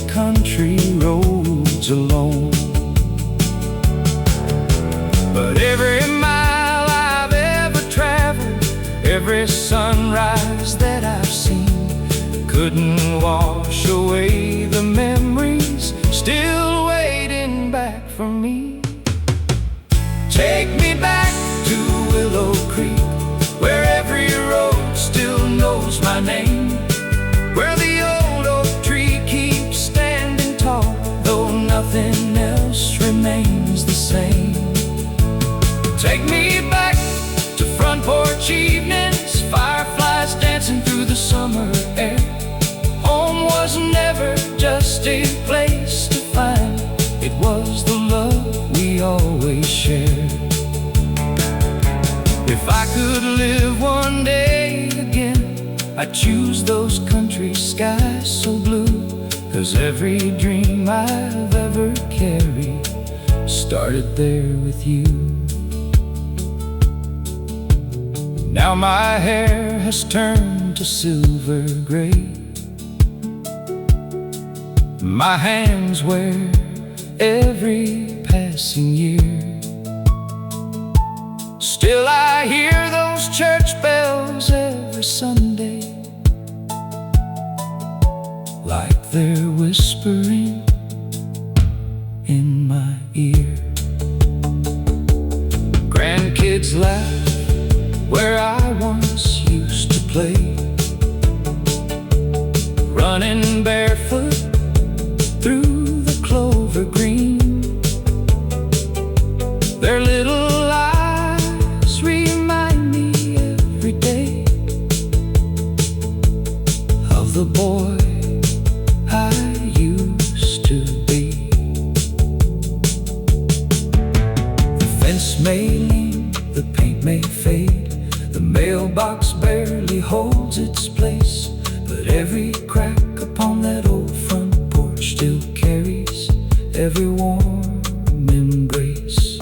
country roads alone. But every mile I've ever traveled, every sunrise that I've seen, couldn't wash away the memories still waiting back for me. Take me back to Willow Creek, where every road still knows my name, where the old oak tree keeps standing tall, though nothing else remains the same. Take me back to front porch evenings, fireflies dancing through the summer air. Home was never just a place to find, it was the love we always shared. If I could live one day again, I'd choose those country skies so blue, 'cause every dream I've ever carried started there with you. Now my hair has turned to silver gray, my hands wear every passing year. Still I hear those church bells every Sunday, like they're whispering in my ear. Grandkids laugh where I once used to play, running barefoot through the clover green. Their little eyes remind me every day of the boy I used to be. The fence may lean, the paint may fade, the mailbox barely holds its place, but every crack upon that old front porch still carries every warm embrace.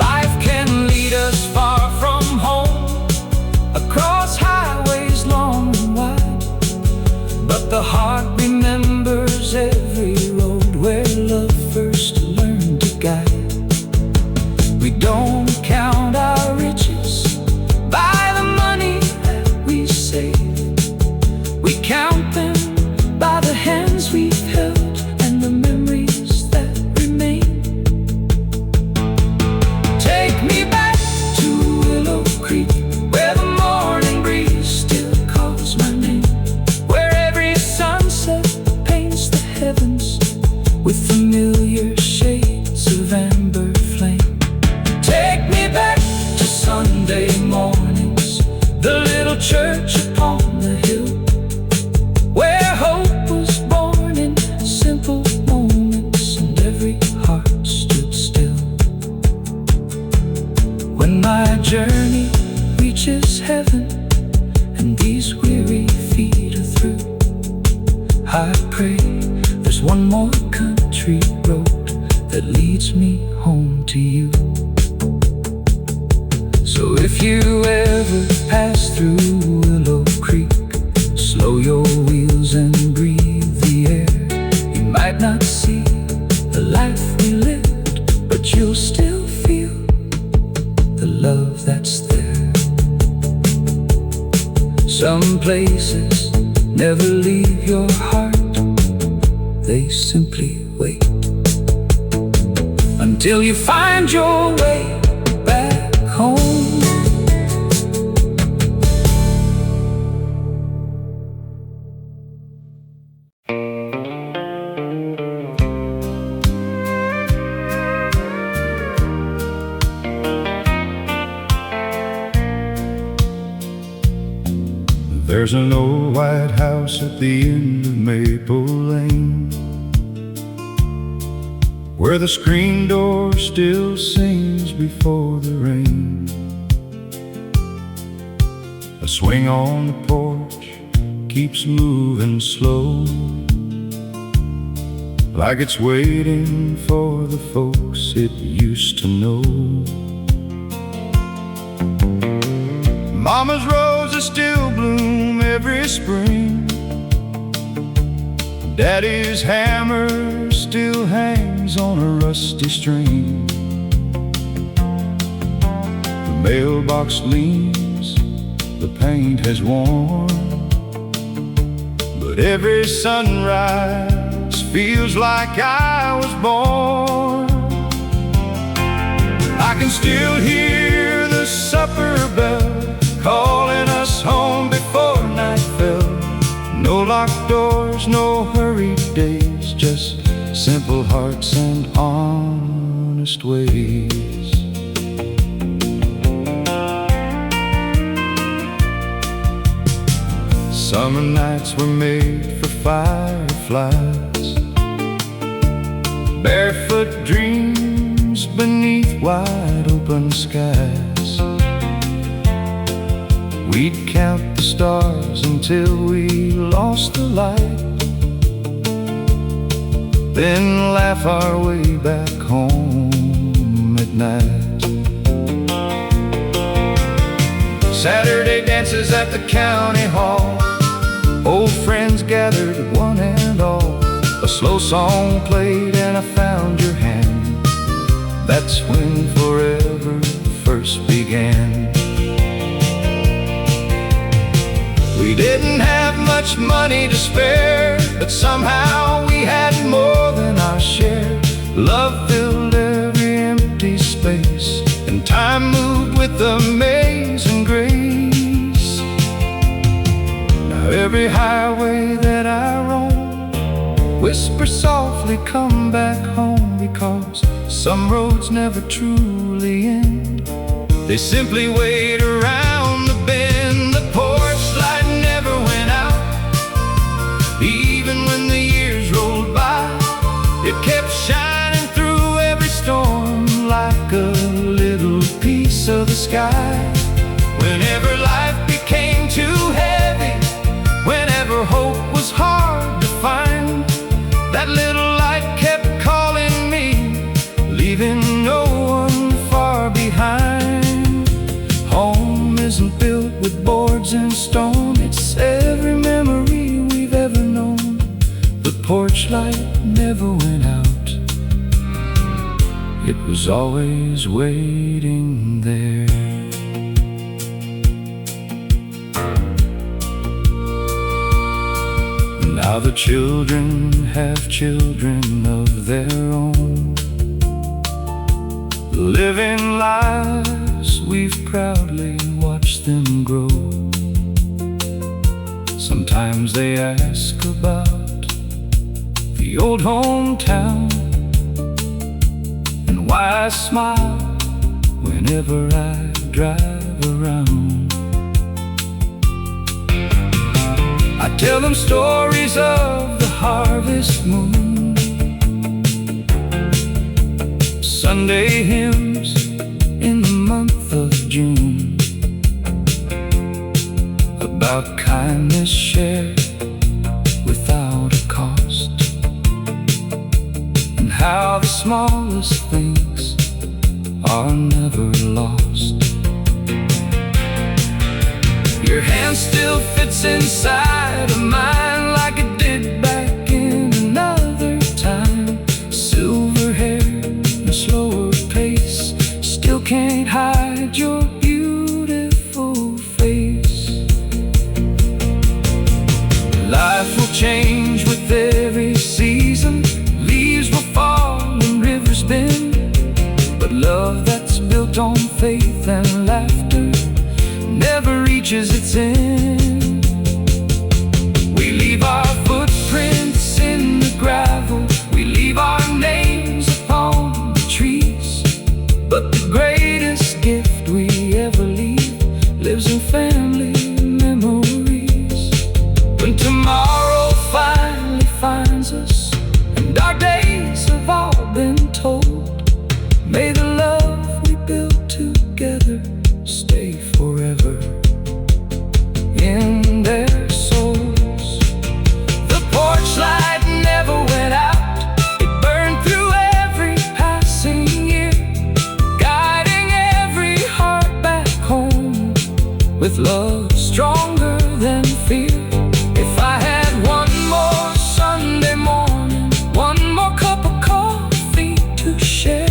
Life can lead us far from home, across highways long and wide, but the heart remembers every road where love first learned to guide. We don't count our riches by the money that we save. We count them by the hands we've held and the memories that remain. Take me back to Willow Creek, where the morning breeze still calls my name, where every sunset paints the heavens with familiar shades of amber flame. Take me back to Sunday mornings, the little church upon the hill, where hope was born in simple moments and every heart stood still. When my journey reaches heaven and these weary feet are through, I pray there's one more country road that leads me home to you. So if you ever pass through Willow Creek, slow your wheels and breathe the air. You might not see the life we lived, but you'll still feel the love that's there. Some places never leave your heart, they simply wait until you find your way back home. There's an old white house at the end of Maple Lane, where the screen door still sings before the rain. A swing on the porch keeps moving slow, like it's waiting for the folks it used to know. Mama's roses still bloom every spring, Daddy's hammer still hangs on a rusty string. The mailbox leans, the paint has worn, but every sunrise feels like I was born. I can still hear the supper bell calling us home before night fell. No locked doors, no hurried days, just simple hearts and honest ways. Summer nights were made for fireflies, barefoot dreams beneath wide open skies. We'd count the stars until we lost the light, then laugh our way back home at night. Saturday dances at the county hall, old friends gathered one and all. A slow song played and I found your hand. That's when forever first began. We didn't have much money to spare, but somehow we had more than our share. Love filled every empty space, and and time moved with amazing grace. Now every highway that I roam whisper softly, come back home, because some roads never truly end. They simply wait around the bend. The porch light never went out, even when the years rolled by. It kept shining through every storm like a little piece of the sky. Whenever life became too heavy, whenever hope was hard to find, that little light kept calling me, leaving no one far behind. Home isn't built with boards and stone, it's every memory we've ever known. The porch light never went out, it was always waiting there. Now the children have children of their own, living lives we've proudly watched them grow. Sometimes they ask about the old hometown, and why I smile whenever I drive around. I tell them stories of the harvest moon, Sunday hymns in the month of June, about kindness shared without a cost, and how the smallest things are never lost. Your hand still fits inside of mine like it did back in another time. Silver hair and slower pace still can't hide your beautiful face. Life will change with every season, leaves will fall and rivers bend, but love that's built on faith and laughter never reaches its end. We leave our footprints in the gravel, we leave our names upon the trees, but the greatest gift we ever leave lives in family memories. When tomorrow finally finds us and our days have all been told, may the love we built together stay forever in their souls. The porch light never went out, it burned through every passing year, guiding every heart back home with love stronger than fear. If I had one more Sunday morning, one more cup of coffee to share,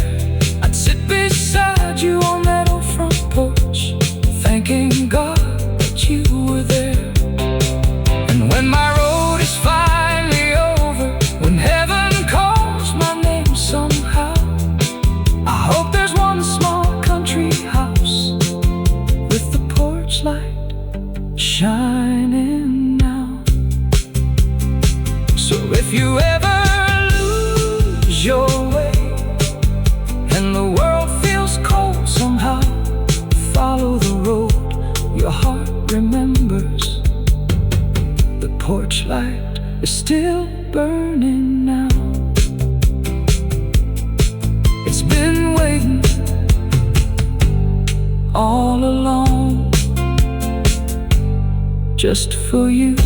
I'd sit beside you on that old front porch, thanking God that you were there. And when my road is finally over, when heaven calls my name somehow, I hope there's one small country house with the porch light shining now. So if you ever lose your way and the world feels cold somehow, follow the road your heart remembers. The porch light is still burning now. It's been waiting all along, just for you.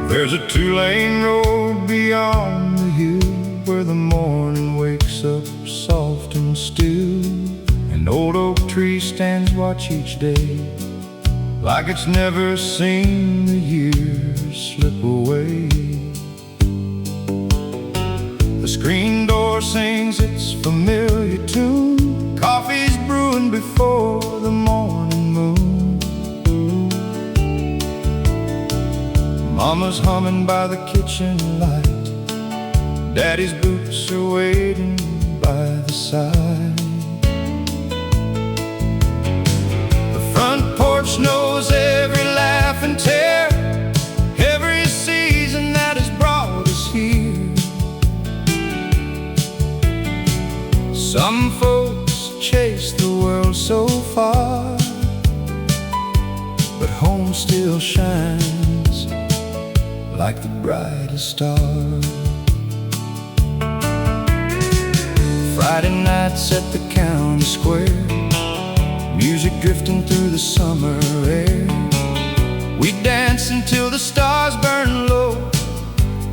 There's a two-lane road beyond the hill where the morning wakes up soft and still. An old oak tree stands watch each day like it's never seen the years away. The screen door sings its familiar tune. Coffee's brewing before the morning moon. Mama's humming by the kitchen light. Daddy's boots are waiting by the side. The front porch knows every laugh and tear, every season that has brought us here. Some folks chase the world so far, but home still shines like the brightest star. Friday nights at the county square, music drifting through the summer air. We dance until the stars burn low,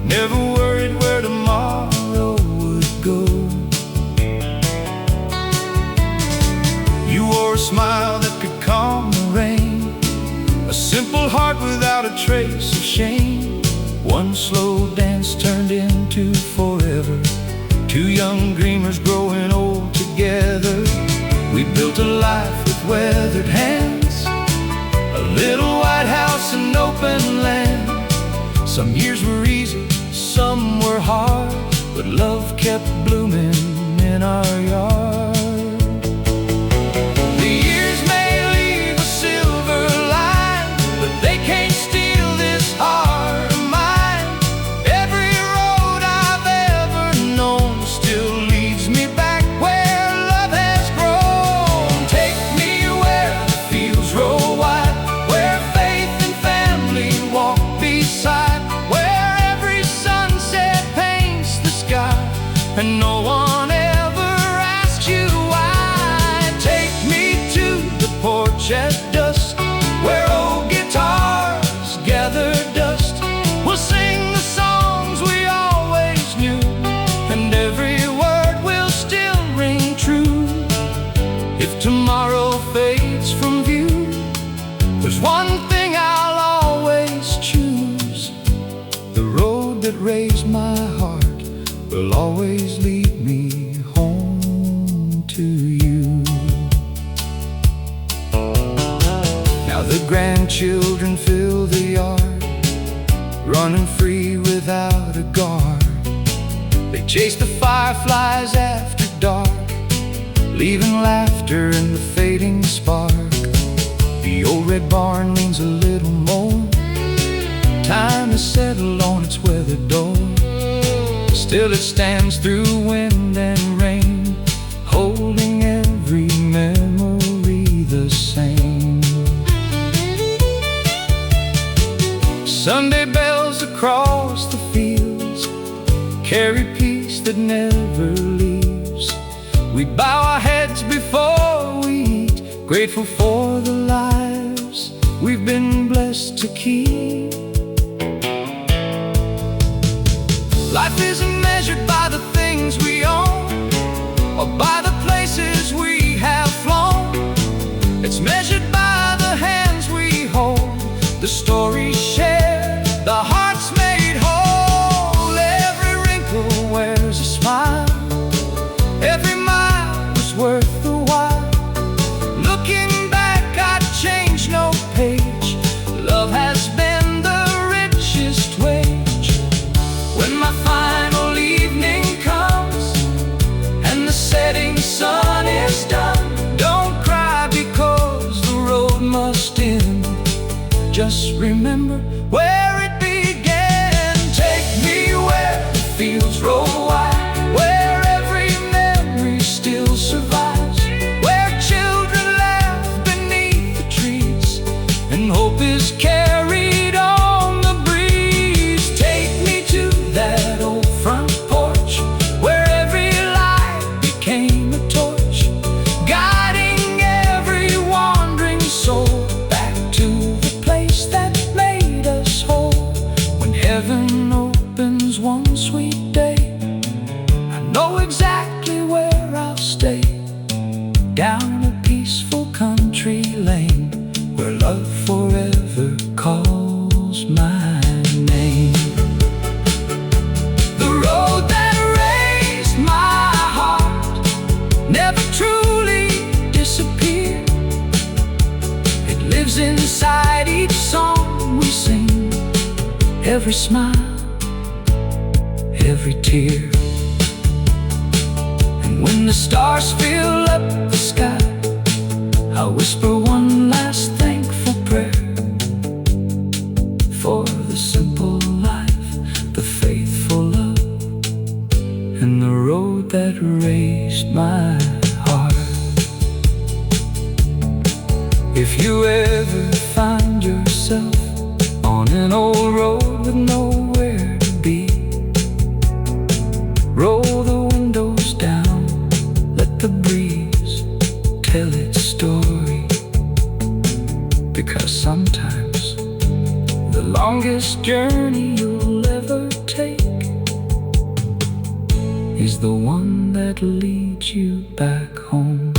never worried where tomorrow would go. You wore a smile that could calm the rain, a simple heart without a trace of shame. One slow dance turned into forever, two young dreamers growing old together. We built a life with weathered hands, a little white house and open land. Some years were easy, some were hard, but love kept blooming in our yard. The years may leave a silver line, but they can't steal this heart of mine. Every road I've ever known still leads me back where love has grown. Take me where the fields roll wide, where faith and family walk beside, where every sunset paints the sky and no one ever asks you why. Take me to the porch at dusk, where old guitars gather dust. We'll sing the songs we always knew, and every word will still ring true. If tomorrow fades from view, there's one thing I'll always choose. The road that raised my heart will always lead me home to you. Now the grandchildren fill the yard, running free without a guard. They chase the fireflies after dark, leaving laughter in the fading spark. The old red barn leans a little more, time has settled on its weathered door. Still it stands through wind and rain, holding every memory the same. Sunday bells across the fields carry peace that never leaves. We bow our heads before we eat, grateful for the lives we've been blessed to keep. Life isn't measured by the things we own or by the places we have flown. It's measured by the hands we hold, the stories shared, the hearts made whole. Every wrinkle wears a smile, every mile was worth the while. Looking back, I'd change no page. Love has been the richest wage. When my final evening comes and the setting sun is done, don't cry because the road must end. Just remember where it began. Take me where the fields roll wide, where every memory still survives, where children laugh beneath the trees and hope is carried on the breeze. Take me to that old every smile, every tear. And when the stars fill up the sky, I'll whisper one last thankful prayer for the simple life, the faithful love, and the road that raised my heart. If you ever find yourself on an old road with nowhere to be, roll the windows down, let the breeze tell its story. Because sometimes the longest journey you'll ever take is the one that leads you back home.